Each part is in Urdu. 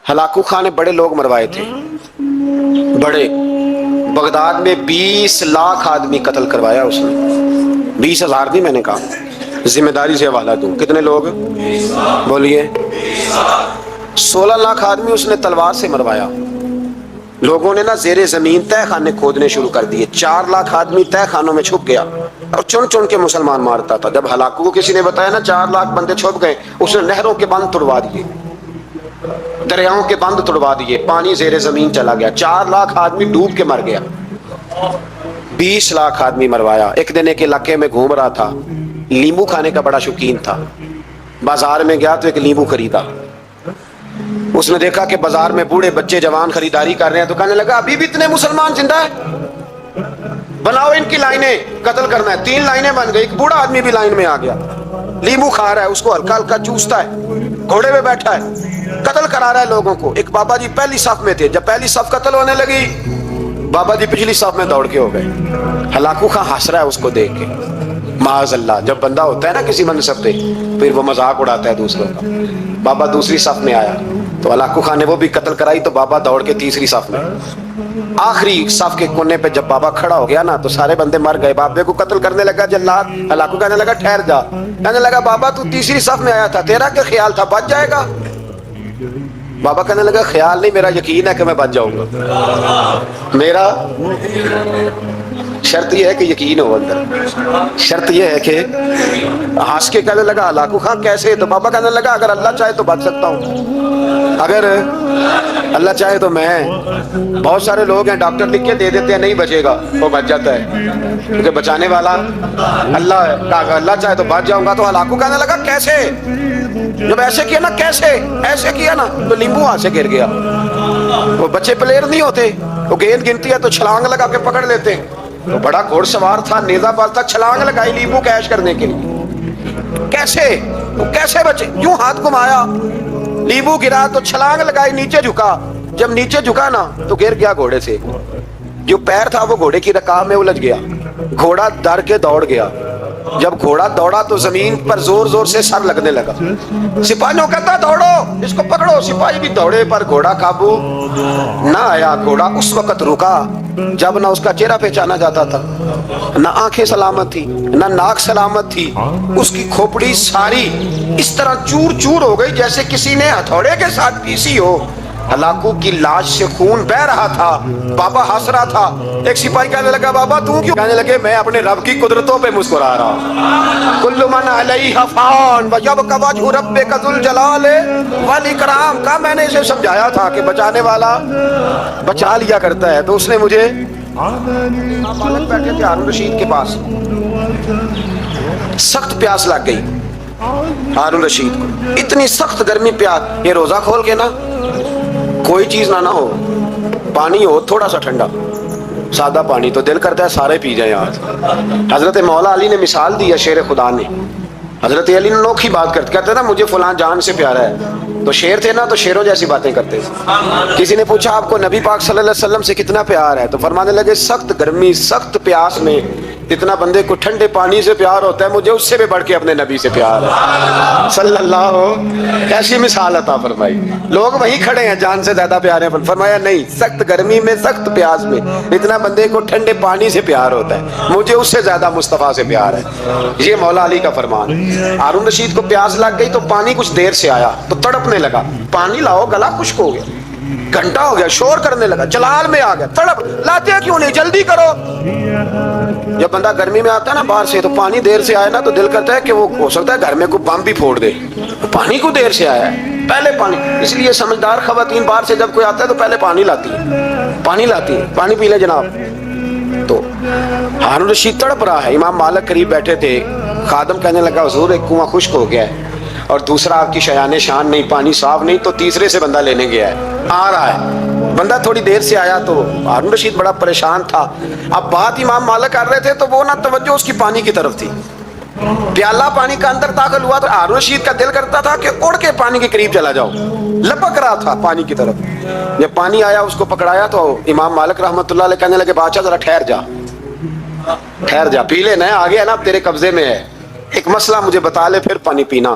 ہلاکو خان نے بڑے لوگ مروائے تھے، بڑے، بغداد میں 20 لاکھ آدمی قتل کروایا اس نے، 20,000 نہیں میں نے کہا، ذمہ داری سے حوالہ دوں، کتنے لوگ بولیے؟ 16 لاکھ آدمی اس نے تلوار سے مروایا۔ لوگوں نے نا زیر زمین تہ خانے کھودنے شروع کر دیے، 4 لاکھ آدمی تہ خانوں میں چھپ گیا اور چن چن کے مسلمان مارتا تھا۔ جب ہلاکو کو کسی نے بتایا نا 4 لاکھ بندے چھپ گئے، اس نے نہروں کے بند توڑوا دیے، دریاؤں کے بند توڑوا دیے، پانی زیر زمین چلا گیا، 4 لاکھ آدمی ڈوب کے مر گیا، 20 لاکھ آدمی مروایا۔ ایک دن ایک علاقے میں گھوم رہا تھا، لیمبو کھانے کا بڑا شوقین تھا، بازار میں گیا تو ایک لیمبو خریدا۔ اس نے دیکھا کہ بازار میں بوڑھے بچے جوان خریداری کر رہے ہیں، تو کہنے لگا ابھی بھی اتنے مسلمان زندہ ہیں، بناؤ ان کی لائنیں، قتل کرنا ہے۔ 3 لائنیں بن گئی، ایک بوڑھا آدمی بھی لائن میں آ گیا، لیمبو کھا رہا ہے، اس کو ہلکا ہلکا چوستا ہے، گھوڑے پہ بیٹھا ہے، قتل کرا رہا ہے لوگوں کو۔ ایک بابا جی پہلی صف میں تھے، جب پہلی صف قتل ہونے لگی، بابا جی پچھلی صف میں دوڑ کے ہو گئے۔ ہلاکو خان ہنس رہا ہے اس کو دیکھ کے، معاذ اللہ، جب بندہ ہوتا ہے نا کسی منصب پہ پھر وہ مذاق اڑاتا ہے دوسروں کا۔ بابا دوسری صف میں آیا تو ہلاکو خان نے وہ بھی قتل کرائی، تو بابا دوڑ کے تیسری صف میں، آخری صف کے کونے پہ جب بابا کھڑا ہو گیا نا تو سارے بندے مر گئے، بابے کو قتل کرنے لگا جلاد۔ ہلاکو کہنے لگا ٹھہر جا، کہنے لگا بابا تو تیسری صف میں آیا تھا، تیرا کیا خیال تھا بچ جائے گا؟ بابا کہنے لگا خیال نہیں، میرا یقین ہے کہ میں بچ جاؤں گا، میرا شرط یہ ہے کہ یقین ہو اندر، شرط یہ ہے کہ ہنس کے کہنے لگا ہلاکو خان کیسے؟ تو بابا کہنے لگا اگر اللہ چاہے تو بچ سکتا ہوں، اگر اللہ چاہے تو میں، بہت سارے لوگ ہیں ڈاکٹر لکھ کے دے دیتے ہیں نہیں بچے گا، وہ بچ جاتا ہے کیونکہ بچانے والا اللہ ہے، اگر اللہ چاہے تو بچ جاؤں گا۔ تو ہلاکو کہنے لگا کیسے؟ جب ایسے کیا نا، کیسے ایسے کیا نا تو لیمبو ہاتھ سے گر گیا۔ وہ بچے پلیئر نہیں ہوتے، وہ گیند گنتی ہے تو چھلانگ لگا کے پکڑ لیتے ہیں، وہ بڑا گھوڑ سوار تھا، نیزہ باز تک چھلانگ لگائی لیمبو کیش کرنے کے لیے۔ کیسے وہ کیسے بچے؟ یوں ہاتھ گھمایا، لیمبو گرا تو چھلانگ لگائی، نیچے جھکا، جب نیچے جھکا نا تو گر گیا گھوڑے سے، جو پیر تھا وہ گھوڑے کی رکاب میں الجھ گیا، گھوڑا ڈر کے دوڑ گیا۔ جب گھوڑا دوڑا تو زمین پر زور زور سے سر لگنے لگا، سپاہیوں کہتا دوڑو اس کو پکڑو، سپاہی بھی دوڑے پر گھوڑا قابو نہ آیا۔ گھوڑا اس وقت رکا جب نہ اس کا چہرہ پہچانا جاتا تھا، نہ آنکھیں سلامت تھی، نہ ناک سلامت تھی، اس کی کھوپڑی ساری اس طرح چور چور ہو گئی جیسے کسی نے ہتھوڑے کے ساتھ پیسی ہو۔ ہلاکو کی لاش سے خون بہ رہا تھا، بابا ہنس رہا تھا۔ ایک سپاہی کہنے لگا بابا تو کیوں؟ کہنے لگے میں اپنے رب کی قدرتوں پہ مسکرا رہا ہوں۔ کل من علیہ فان ویبقی وجہ ربک ذو الجلال والاکرام، کا میں نے اسے سمجھایا تھا کہ بچانے والا بچا لیا کرتا ہے۔ تو اس نے مجھے، مالک بیٹھے تھے ہارون رشید کے پاس، سخت پیاس لگ گئی ہارون رشید کو، اتنی سخت گرمی پیاس، یہ روزہ کھول کے نا کوئی چیز نہ ہو، پانی ہو تھوڑا سا ٹھنڈا سادہ پانی، تو دل کرتا ہے سارے پی جائیں آج۔ حضرت مولا علی نے مثال دی ہے، شیر خدا نے، حضرت علی نے انوکھی بات کرتے، کہتے نا مجھے فلاں جان سے پیارا ہے، تو شیر تھے نا تو شیروں جیسی باتیں کرتے تھے۔ کسی نے پوچھا آپ کو نبی پاک صلی اللہ علیہ وسلم سے کتنا پیار ہے؟ تو فرمانے لگے سخت گرمی سخت پیاس میں جتنا بندے کو ٹھنڈے پانی سے پیار ہوتا ہے مجھے اس سے بھی بڑھ کے اپنے نبی سے پیار ہے صلی اللہ۔ کیسی مثال عطا فرمائی، لوگ وہیں کھڑے ہیں جان سے زیادہ پیار ہیں، فرمایا نہیں، سخت گرمی میں سخت پیاس میں اتنا بندے کو ٹھنڈے پانی سے پیار ہوتا ہے مجھے اس سے زیادہ مصطفیٰ سے پیار ہے۔ یہ مولا علی کا فرمان۔ ہارون رشید کو پیاس لگ گئی تو پانی کچھ دیر سے آیا تو تڑپنے لگا، پانی لاؤ گلا خشک ہو گیا، گھنٹہ ہو گیا، شور کرنے لگا، جلال میں آ گیا، تڑپ، لاتے کیوں نہیں، جلدی کرو۔ جب بندہ گرمی میں آتا ہے نا باہر سے تو پانی دیر سے آئے نا تو دل کرتا ہے کہ وہ ہو سکتا ہے گھر میں کوئی بم بھی پھوڑ دے، پانی کو دیر سے آیا ہے، پہلے پانی۔ اس لیے سمجھدار خواتین باہر سے جب کوئی آتا ہے تو پہلے پانی لاتی ہے، پانی لاتی ہے، پانی پی لے جناب۔ تو ہارون رشید تڑپ رہا ہے، امام مالک قریب بیٹھے تھے، خادم کہنے لگا حضور ایک کنواں خشک ہو گیا ہے اور دوسرا آپ کی شایان شان نہیں، پانی صاف نہیں، تو تیسرے سے بندہ لینے گیا ہے، آ رہا ہے۔ بندہ تھوڑی دیر سے آیا تو ہارون رشید بڑا پریشان تھا۔ اب بات امام مالک کر رہے تھے تو وہ نہ توجہ اس کی پانی کی طرف تھی، پیالہ پانی کا اندر داخل ہوا تو ہارون رشید کا دل کرتا تھا کہ اڑ کے پانی کے قریب چلا جاؤ، لپک رہا تھا پانی کی طرف۔ جب پانی آیا اس کو پکڑایا تو امام مالک رحمۃ اللہ علیہ کہنے لگے بادشاہ ذرا ٹھہر جا، ٹھہر جا، پی لینا ہے، آگے ہے نا تیرے قبضے میں ہے، ایک مسئلہ مجھے بتا لے پھر پانی پینا۔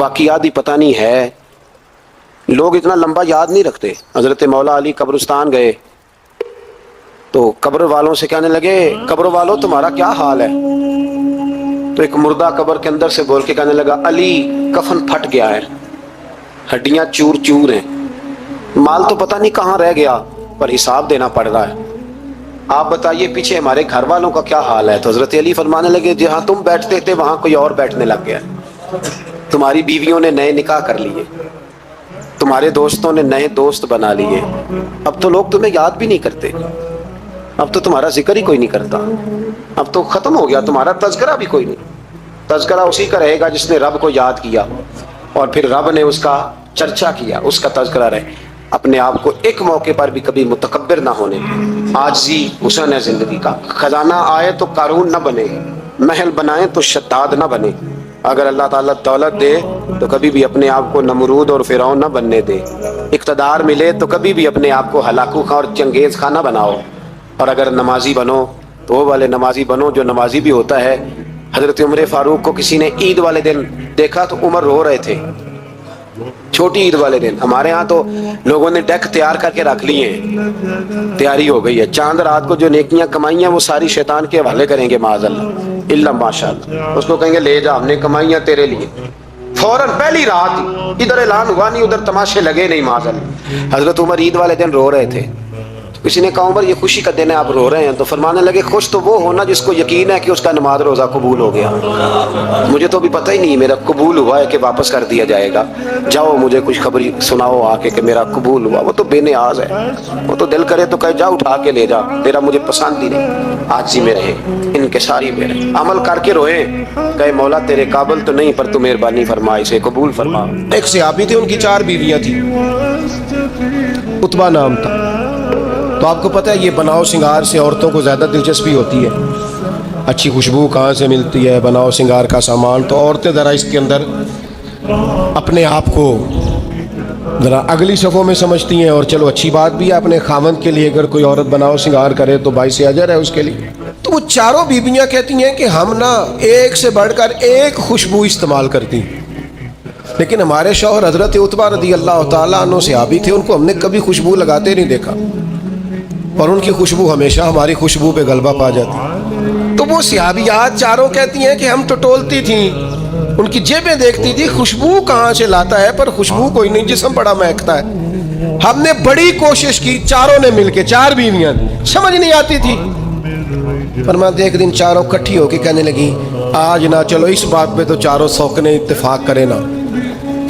واقعات ہی پتہ نہیں ہے. لوگ اتنا لمبا یاد نہیں رکھتے. حضرت مولا علی قبرستان گئے تو قبر والوں سے کہنے لگے قبر والوں تمہارا کیا حال ہے؟ تو ایک مردہ قبر کے اندر سے بول کے کہنے لگا علی کفن پھٹ گیا ہے, ہڈیاں چور چور ہیں, مال تو پتہ نہیں کہاں رہ گیا پر حساب دینا پڑ رہا ہے, آپ بتائیے پیچھے ہمارے گھر والوں کا کیا حال ہے؟ تو حضرت علی فرمانے لگے جہاں تم بیٹھتے تھے وہاں کوئی اور بیٹھنے لگ گیا, تمہاری بیویوں نے نئے نکاح کر لیے, تمہارے دوستوں نے نئے دوست بنا لیے, اب تو لوگ تمہیں یاد بھی نہیں کرتے, اب تو تمہارا ذکر ہی کوئی نہیں کرتا, اب تو ختم ہو گیا, تمہارا تذکرہ بھی کوئی نہیں. تذکرہ اسی کا رہے گا جس نے رب کو یاد کیا اور پھر رب نے اس کا چرچا کیا, اس کا تذکرہ رہے. اپنے آپ کو ایک موقع پر بھی کبھی متکبر نہ ہونے, عاجزی حسن ہے زندگی کا. خزانہ آئے تو قارون نہ بنے, محل بنائے تو شداد نہ بنے. اگر اللہ تعالیٰ دولت دے تو کبھی بھی اپنے آپ کو نمرود اور فرعون نہ بننے دے. اقتدار ملے تو کبھی بھی اپنے آپ کو ہلاکو خاں اور چنگیز خاں نہ بناؤ. اور اگر نمازی بنو تو وہ والے نمازی بنو جو نمازی بھی ہوتا ہے. حضرت عمر فاروق کو کسی نے عید والے دن دیکھا تو عمر رو رہے تھے, چھوٹی عید والے دن. ہمارے ہاں تو لوگوں نے ڈیک تیار کر کے رکھ لیے ہیں, تیاری ہو گئی ہے. چاند رات کو جو نیکیاں کمائیاں وہ ساری شیطان کے حوالے کریں گے معاذ اللہ الا ماشاء اللہ. اس کو کہیں گے لے جا, ہم نے کمائیاں تیرے لیے. فوراً پہلی رات ادھر اعلان ہوا نہیں, ادھر تماشے لگے نہیں معاذ اللہ. حضرت عمر عید والے دن رو رہے تھے. کسی نے کہا عمر یہ خوشی کا دن ہے آپ رو رہے ہیں؟ تو فرمانے لگے خوش تو وہ ہونا جس کو یقین ہے کہ اس کا نماز روزہ قبول ہو گیا. مجھے تو ابھی پتہ ہی نہیں میرا قبول ہوا ہے کہ واپس کر دیا جائے گا. جاؤ مجھے کچھ خبری سناؤ آ کے کہ میرا قبول ہوا. وہ تو بے نیاز ہے, وہ تو دل کرے تو کہے جا اٹھا کے لے جا, تیرا مجھے پسند ہی نہیں. عاجزی میں رہے, انکساری میں رہے, عمل کر کے روئے, کہے مولا تیرے قابل تو نہیں پر تو مہربانی فرما, اسے قبول فرما. ایک صحابی تھے, ان کی 4 بیویاں تھیں, عتبہ نام تھا. تو آپ کو پتہ ہے یہ بناؤ سنگار سے عورتوں کو زیادہ دلچسپی ہوتی ہے. اچھی خوشبو کہاں سے ملتی ہے, بناؤ سنگار کا سامان. تو عورتیں ذرا اس کے اندر اپنے آپ کو ذرا اگلی صفوں میں سمجھتی ہیں, اور چلو اچھی بات بھی ہے اپنے خاوند کے لیے اگر کوئی عورت بناؤ سنگار کرے تو باعث اجر ہے اس کے لیے. تو وہ چاروں بیویاں کہتی ہیں کہ ہم نا ایک سے بڑھ کر ایک خوشبو استعمال کرتی, لیکن ہمارے شوہر حضرت عتبہ رضی اللہ تعالیٰ عنہ صحابی تھے, ان کو ہم نے کبھی خوشبو لگاتے نہیں دیکھا, اور ان کی خوشبو ہمیشہ ہماری خوشبو پہ غلبہ پا جاتی. تو وہ صحابیات چاروں کہتی ہیں کہ ہم ٹٹولتی تھیں, ان کی جیبیں دیکھتی تھی, خوشبو کہاں سے لاتا ہے پر خوشبو کوئی نہیں, جسم بڑا مہکتا ہے. ہم نے بڑی کوشش کی, چاروں نے مل کے, 4 بیویاں, سمجھ نہیں آتی تھی. فرماتے ایک دن چاروں کٹھی ہو کے کہنے لگی آج نہ چلو اس بات پہ تو چاروں سوکنے اتفاق کرے نا.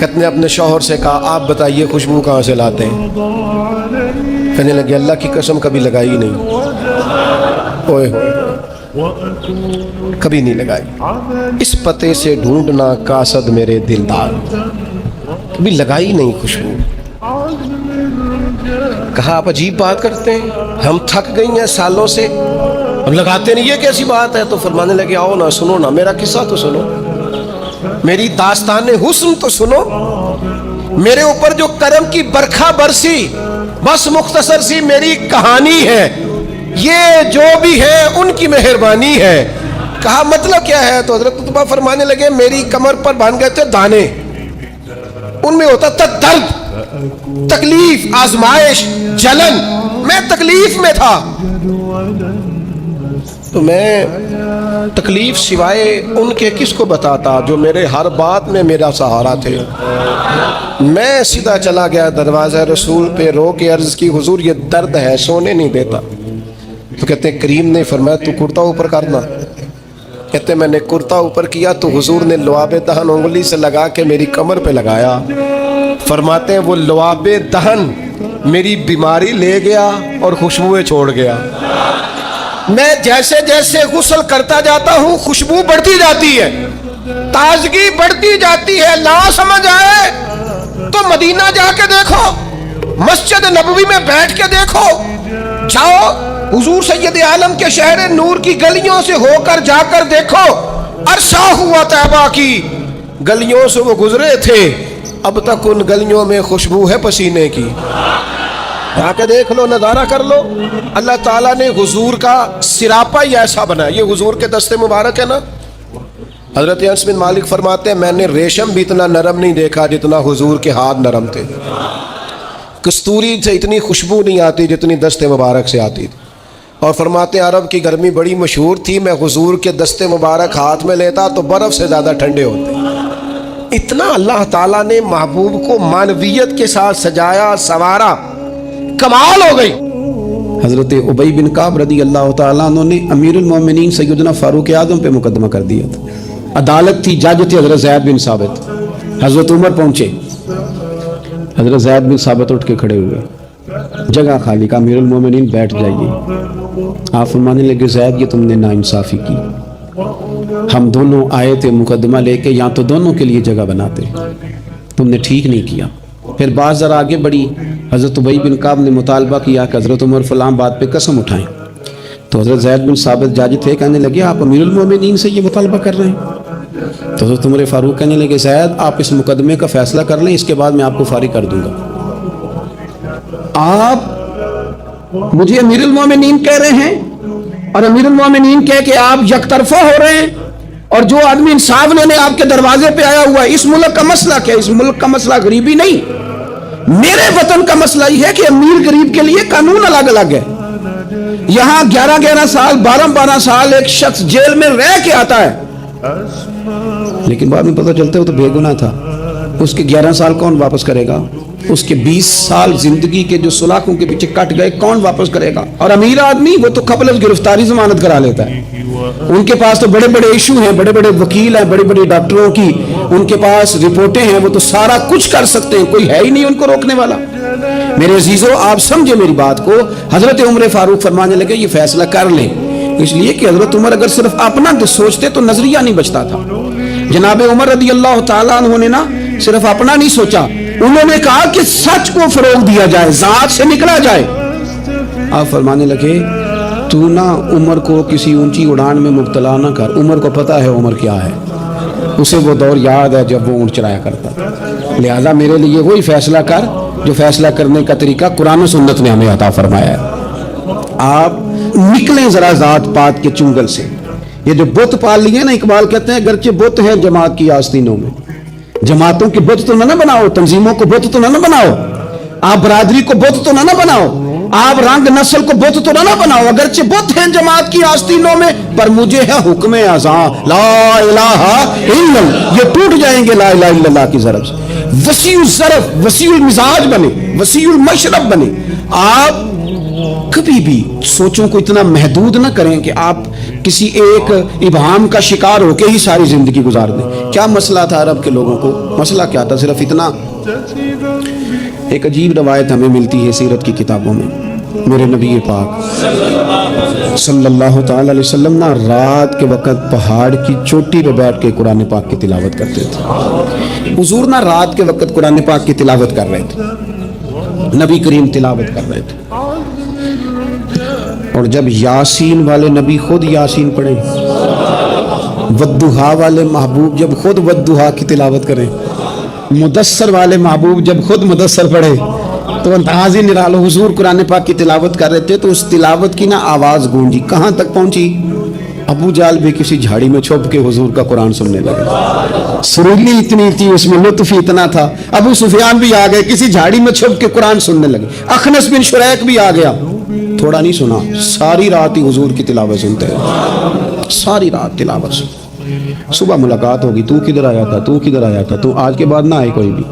کہتے نے اپنے شوہر سے کہا آپ بتائیے خوشبو کہاں سے لاتے ہیں؟ کہنے لگے اللہ کی قسم کبھی لگائی نہیں, اوئے کبھی نہیں لگائی. اس پتے سے ڈھونڈنا قاصد میرے دلدار, کبھی لگائی نہیں خوشبو. کہا آپ عجیب بات کرتے ہیں, ہم تھک گئی ہیں سالوں سے, ہم لگاتے نہیں, یہ کیسی بات ہے؟ تو فرمانے لگے آؤ نا سنو نا, میرا قصہ تو سنو, میری داستان حسن تو سنو, میرے اوپر جو کرم کی برکھا برسی بس مختصر سی میری کہانی ہے, یہ جو بھی ہے ان کی مہربانی ہے. کہا مطلب کیا ہے؟ تو حضرت عتبہ فرمانے لگے میری کمر پر باندھ گئے تھے دانے, ان میں ہوتا تھا درد, تکلیف, آزمائش, جلن, میں تکلیف میں تھا. تو میں تکلیف سوائے ان کے کس کو بتاتا جو میرے ہر بات میں میرا سہارا تھے. میں سیدھا چلا گیا دروازہ رسول پہ, رو کے عرض کی حضور یہ درد ہے, سونے نہیں دیتا. تو کہتے ہیں کریم نے فرمایا تو کرتا اوپر کرنا. کہتے میں نے کرتا اوپر کیا تو حضور نے لعاب دہن انگلی سے لگا کے میری کمر پہ لگایا. فرماتے ہیں وہ لعاب دہن میری بیماری لے گیا اور خوشبوئیں چھوڑ گیا. میں جیسے جیسے غسل کرتا جاتا ہوں خوشبو بڑھتی جاتی ہے, تازگی بڑھتی جاتی ہے. نہ سمجھ آئے تو مدینہ جا کے دیکھو, مسجد نبوی میں بیٹھ کے دیکھو, جاؤ حضور سید عالم کے شہر نور کی گلیوں سے ہو کر جا کر دیکھو, عرصہ ہوا طیبہ کی گلیوں سے وہ گزرے تھے, اب تک ان گلیوں میں خوشبو ہے پسینے کی. جا کے دیکھ لو, نظارہ کر لو. اللہ تعالیٰ نے حضور کا سراپا ہی ایسا بنا, یہ حضور کے دستے مبارک ہے نا, حضرت انس بن مالک فرماتے ہیں میں نے ریشم بھی اتنا نرم نہیں دیکھا جتنا حضور کے ہاتھ نرم تھے. کستوری سے اتنی خوشبو نہیں آتی جتنی دست مبارک سے آتی تھی. اور فرماتے ہیں عرب کی گرمی بڑی مشہور تھی, میں حضور کے دست مبارک ہاتھ میں لیتا تو برف سے زیادہ ٹھنڈے ہوتے. اتنا اللہ تعالیٰ نے محبوب کو معنویت کے ساتھ سجایا سنوارا, کمال ہو گئی. حضرت ابی بن کعب رضی اللہ تعالیٰ عنہ نے امیر المومنین سیدنا فاروق اعظم پہ مقدمہ کر دیا تھا. عدالت تھی, جج تھے حضرت زید بن ثابت. حضرت عمر پہنچے, حضرت زید بن ثابت اٹھ کے کھڑے ہوئے, جگہ خالی کا, امیر المومنین بیٹھ جائیے. آپ فرمانے لگے زید یہ تم نے ناانصافی کی, ہم دونوں آئے تھے مقدمہ لے کے, یہاں تو دونوں کے لیے جگہ بناتے, تم نے ٹھیک نہیں کیا. پھر بات ذرا آگے بڑھی, حضرت ابی بن کعب نے مطالبہ کیا کہ حضرت عمر فلاں بات پہ قسم اٹھائیں. تو حضرت زید بن ثابت جاج تھے, کہنے لگے آپ امیر المومنین سے یہ مطالبہ کر رہے ہیں. تو حضرت عمر فاروق کہنے لگے زید آپ اس مقدمے کا فیصلہ کر لیں, اس کے بعد میں آپ کو فارغ کر دوں گا. آپ مجھے امیر المومنین کہہ رہے ہیں, اور امیر المومنین کہہ کہ آپ یک طرفہ ہو رہے ہیں, اور جو آدمی انصاف لینے آپ کے دروازے پہ آیا ہوا ہے. اس ملک کا مسئلہ کیا؟ اس ملک کا مسئلہ غریبی نہیں, میرے وطن کا مسئلہ یہ ہے کہ امیر غریب کے لیے قانون الگ الگ ہے. یہاں 11 سال 12 سال ایک شخص جیل میں رہ کے آتا ہے, لیکن بعد میں پتہ چلتا ہے وہ تو بے گناہ تھا. اس کے 11 سال کون واپس کرے گا؟ اس کے 20 سال زندگی کے جو سلاخوں کے پیچھے کٹ گئے کون واپس کرے گا؟ اور امیر آدمی وہ تو قبل از گرفتاری ضمانت کرا لیتا ہے. ان کے پاس تو بڑے بڑے ایشو ہیں, بڑے بڑے وکیل ہیں, بڑے بڑے ڈاکٹروں کی ان کے پاس رپورٹیں ہیں, وہ تو سارا کچھ کر سکتے ہیں, کوئی ہے ہی نہیں ان کو روکنے والا. میرے عزیزو آپ سمجھے میری بات کو. حضرت عمر فاروق فرمانے لگے یہ فیصلہ کر لیں, اس لیے کہ حضرت عمر اگر صرف اپنا سوچتے تو نظریہ نہیں بچتا تھا. جناب عمر رضی اللہ تعالیٰ عنہ نے نا صرف اپنا نہیں سوچا, انہوں نے کہا کہ سچ کو فروغ دیا جائے, ذات سے نکلا جائے. آپ فرمانے لگے تو نہ عمر کو کسی اونچی اڑان میں مبتلا نہ کر, عمر کو پتا ہے عمر کیا ہے, اسے وہ دور یاد ہے جب وہ اونٹ چرایا کرتا تھا. لہذا میرے لیے وہی فیصلہ کر جو فیصلہ کرنے کا طریقہ قرآن و سنت نے ہمیں عطا فرمایا ہے. آپ نکلیں ذرا ذات پات کے چنگل سے. یہ جو بت پال لیے نا, اقبال کہتے ہیں اگرچہ بت ہیں جماعت کی آستینوں میں, جماعتوں کے بت تو نہ بناؤ, تنظیموں کو بت تو نہ بناؤ, آپ برادری کو بت تو نہ بناؤ, آپ رنگ نسل کو بت تو نہ بناؤ. اگرچہ بت ہیں جماعت کی آستینوں میں, پر مجھے ہے حکم اذاں لا الہ الا اللہ. یہ ٹوٹ جائیں گے لا الہ الا اللہ کی ضرب سے. وسیع الظرف, وسیع المزاج بنے, وسیع المشرب بنے. آپ کبھی بھی سوچوں کو اتنا محدود نہ کریں کہ آپ کسی ایک ابہام کا شکار ہو کے ہی ساری زندگی گزار دیں. کیا مسئلہ تھا عرب کے لوگوں کو؟ مسئلہ کیا تھا؟ صرف اتنا. ایک عجیب روایت ہمیں ملتی ہے سیرت کی کتابوں میں. میرے نبی پاک صلی اللہ تعالی علیہ وسلم نا رات کے وقت پہاڑ کی چوٹی پہ بیٹھ کے قرآن پاک کی تلاوت کرتے تھے. حضور نا رات کے وقت قرآن پاک کی تلاوت کر رہے تھے, نبی کریم تلاوت کر رہے تھے. اور جب یاسین والے نبی خود یاسین پڑھیں, والضحیٰ والے محبوب جب خود والضحیٰ کی تلاوت کریں, مدثر والے محبوب جب خود مدثر پڑھے, تو انداز ہی نرالو. حضور قرآن پاک کی تلاوت کر رہے تھے تو اس تلاوت کی نا آواز گونجی. کہاں تک پہنچی؟ ابو جال بھی کسی جھاڑی میں چھپ کے حضور کا قرآن سننے لگے. سریلی اتنی تھی اس میں, لطف اتنا تھا. ابو سفیان بھی آ گئے, کسی جھاڑی میں چھپ کے قرآن سننے لگے. اخنس بن شریک بھی آ گیا. تھوڑا نہیں سنا, ساری رات ہی حضور کی تلاوت سنتے ہیں, ساری رات تلاوت سنتے. صبح ملاقات ہوگی, تو کدھر آیا تھا, تو کدھر آیا تھا, تو آج کے بعد نہ آئے کوئی بھی.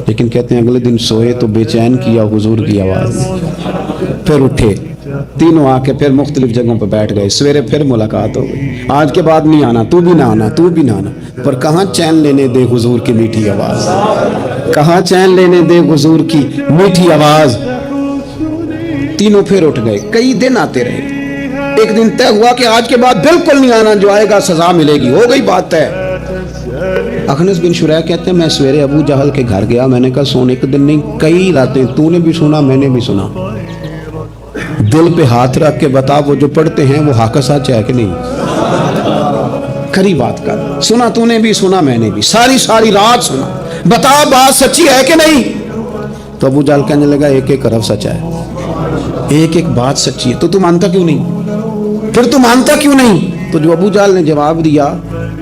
لیکن کہتے ہیں اگلے دن سوئے تو بے چین کیا حضور کی آواز نے. پھر اٹھے, تینوں آ کے پھر مختلف جگہوں پہ بیٹھ گئے. سویرے پھر ملاقات ہو گئی, آج کے بعد نہیں آنا, تو بھی نہ آنا, تو بھی نہ آنا. پر کہاں چین لینے دے حضور کی میٹھی آواز, کہاں چین لینے دے حضور کی میٹھی آواز. تینوں پھر اٹھ گئے. کئی دن آتے رہے. ایک دن طے ہوا کہ آج کے بعد بالکل نہیں آنا, جو آئے گا سزا ملے گی. ہو گئی بات طے. اخنس بن شریک کہتے ہیں میں سویرے ابو جہل کے گھر گیا. میں نے کہا سونے کے دن نہیں, کئی راتیں تو نے بھی سنا, میں نے بھی سنا. دل پہ ہاتھ رکھ کے بتا, وہ جو پڑھتے ہیں وہ حق سچ ہے کہ نہیں؟ کھری بات کر. سنا تو نے بھی, سنا میں نے بھی, ساری رات سنا. بتا بات سچی ہے کہ نہیں؟ تو ابو جہل کہنے لگا ایک ایک حرف سچ ہے, ایک ایک بات سچی ہے. تو مانتا کیوں نہیں؟ پھر تو مانتا کیوں نہیں؟ تو جو ابو جہل نے جواب دیا